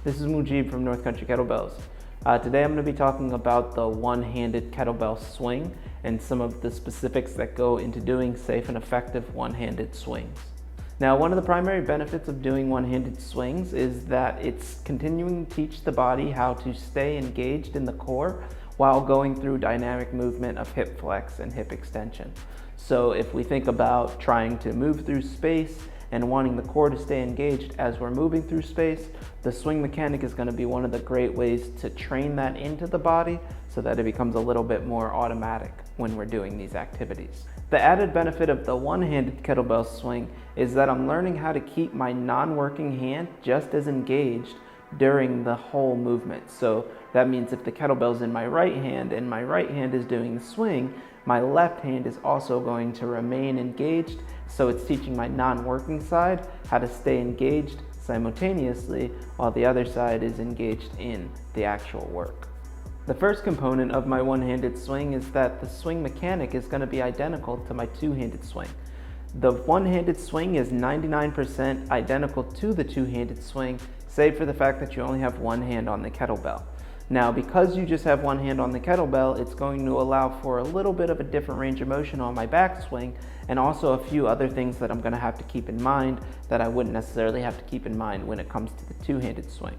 This is Mujib from North Country Kettlebells. Today I'm going to be talking about the one-handed kettlebell swing and some of the specifics that go into doing safe and effective one-handed swings. Now, one of the primary benefits of doing one-handed swings is that it's continuing to teach the body how to stay engaged in the core while going through dynamic movement of hip flex and hip extension. So if we think about trying to move through space and wanting the core to stay engaged as we're moving through space, the swing mechanic is going to be one of the great ways to train that into the body so that it becomes a little bit more automatic when we're doing these activities. The added benefit of the one-handed kettlebell swing is that I'm learning how to keep my non-working hand just as engaged during the whole movement. So that means if the kettlebell's in my right hand and my right hand is doing the swing, my left hand is also going to remain engaged. So it's teaching my non-working side how to stay engaged simultaneously while the other side is engaged in the actual work. The first component of my one-handed swing is that the swing mechanic is going to be identical to my two-handed swing. The one-handed swing is 99% identical to the two-handed swing, save for the fact that you only have one hand on the kettlebell. Now, because you just have one hand on the kettlebell, it's going to allow for a little bit of a different range of motion on my backswing, and also a few other things that I'm going to have to keep in mind that I wouldn't necessarily have to keep in mind when it comes to the two-handed swing.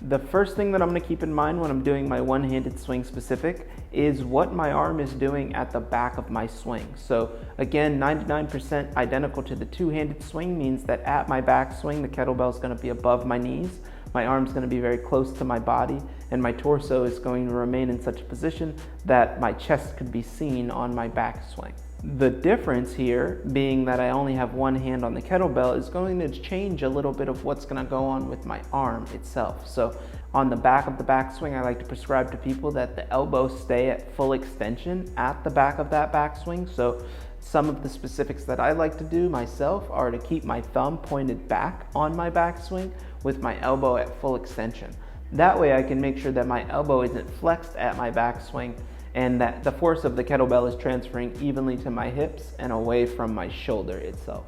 The first thing that I'm going to keep in mind when I'm doing my one-handed swing specific is what my arm is doing at the back of my swing. So again, 99% identical to the two-handed swing means that at my backswing, the kettlebell is going to be above my knees. My arm's going to be very close to my body, and my torso is going to remain in such a position that my chest could be seen on my backswing. The difference here being that I only have one hand on the kettlebell is going to change a little bit of what's going to go on with my arm itself. So on the back of the backswing, I like to prescribe to people that the elbows stay at full extension at the back of that backswing. So some of the specifics that I like to do myself are to keep my thumb pointed back on my backswing with my elbow at full extension. That way I can make sure that my elbow isn't flexed at my backswing and that the force of the kettlebell is transferring evenly to my hips and away from my shoulder itself.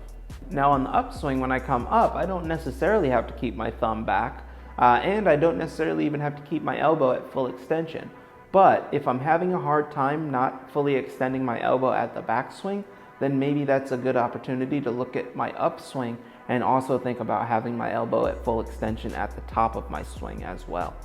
Now on the upswing, when I come up, I don't necessarily have to keep my thumb back, and I don't necessarily even have to keep my elbow at full extension. But if I'm having a hard time not fully extending my elbow at the backswing, then maybe that's a good opportunity to look at my upswing and also think about having my elbow at full extension at the top of my swing as well.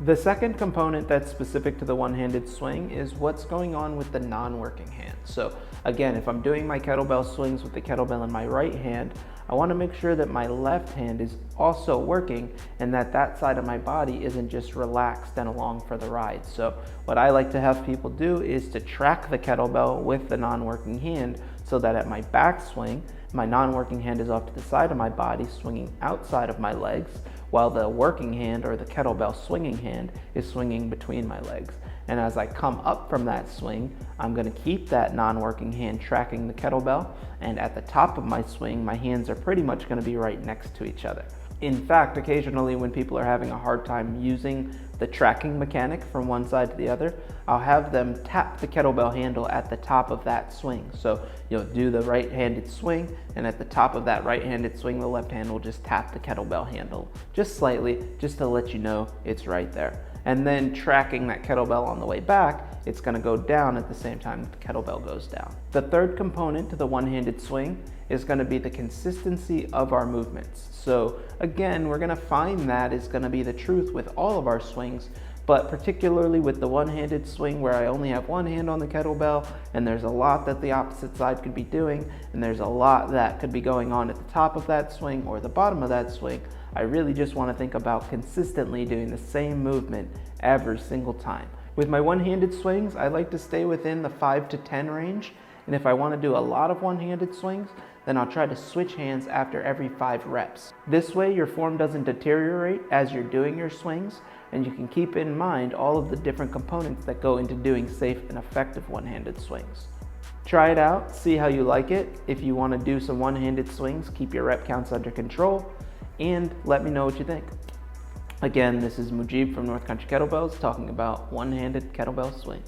The second component that's specific to the one-handed swing is what's going on with the non-working hand. So again, if I'm doing my kettlebell swings with the kettlebell in my right hand, I want to make sure that my left hand is also working and that that side of my body isn't just relaxed and along for the ride. So what I like to have people do is to track the kettlebell with the non-working hand so that at my backswing, my non-working hand is off to the side of my body, swinging outside of my legs, while the working hand or the kettlebell swinging hand is swinging between my legs. And as I come up from that swing, I'm going to keep that non-working hand tracking the kettlebell, and at the top of my swing, my hands are pretty much going to be right next to each other. In fact, occasionally when people are having a hard time using the tracking mechanic from one side to the other, I'll have them tap the kettlebell handle at the top of that swing. So you'll do the right-handed swing, and at the top of that right-handed swing, the left hand will just tap the kettlebell handle just slightly, just to let you know it's right there. And then tracking that kettlebell on the way back, it's going to go down at the same time the kettlebell goes down. The third component to the one-handed swing is going to be the consistency of our movements. So again, we're going to find that is going to be the truth with all of our swings, but particularly with the one-handed swing where I only have one hand on the kettlebell and there's a lot that the opposite side could be doing and there's a lot that could be going on at the top of that swing or the bottom of that swing, I really just want to think about consistently doing the same movement every single time. With my one-handed swings, I like to stay within the 5 to 10 range, and if I want to do a lot of one-handed swings, then I'll try to switch hands after every 5 reps. This way your form doesn't deteriorate as you're doing your swings, and you can keep in mind all of the different components that go into doing safe and effective one-handed swings. Try it out, see how you like it. If you want to do some one-handed swings, keep your rep counts under control, and let me know what you think. Again, this is Mujib from North Country Kettlebells talking about one-handed kettlebell swings.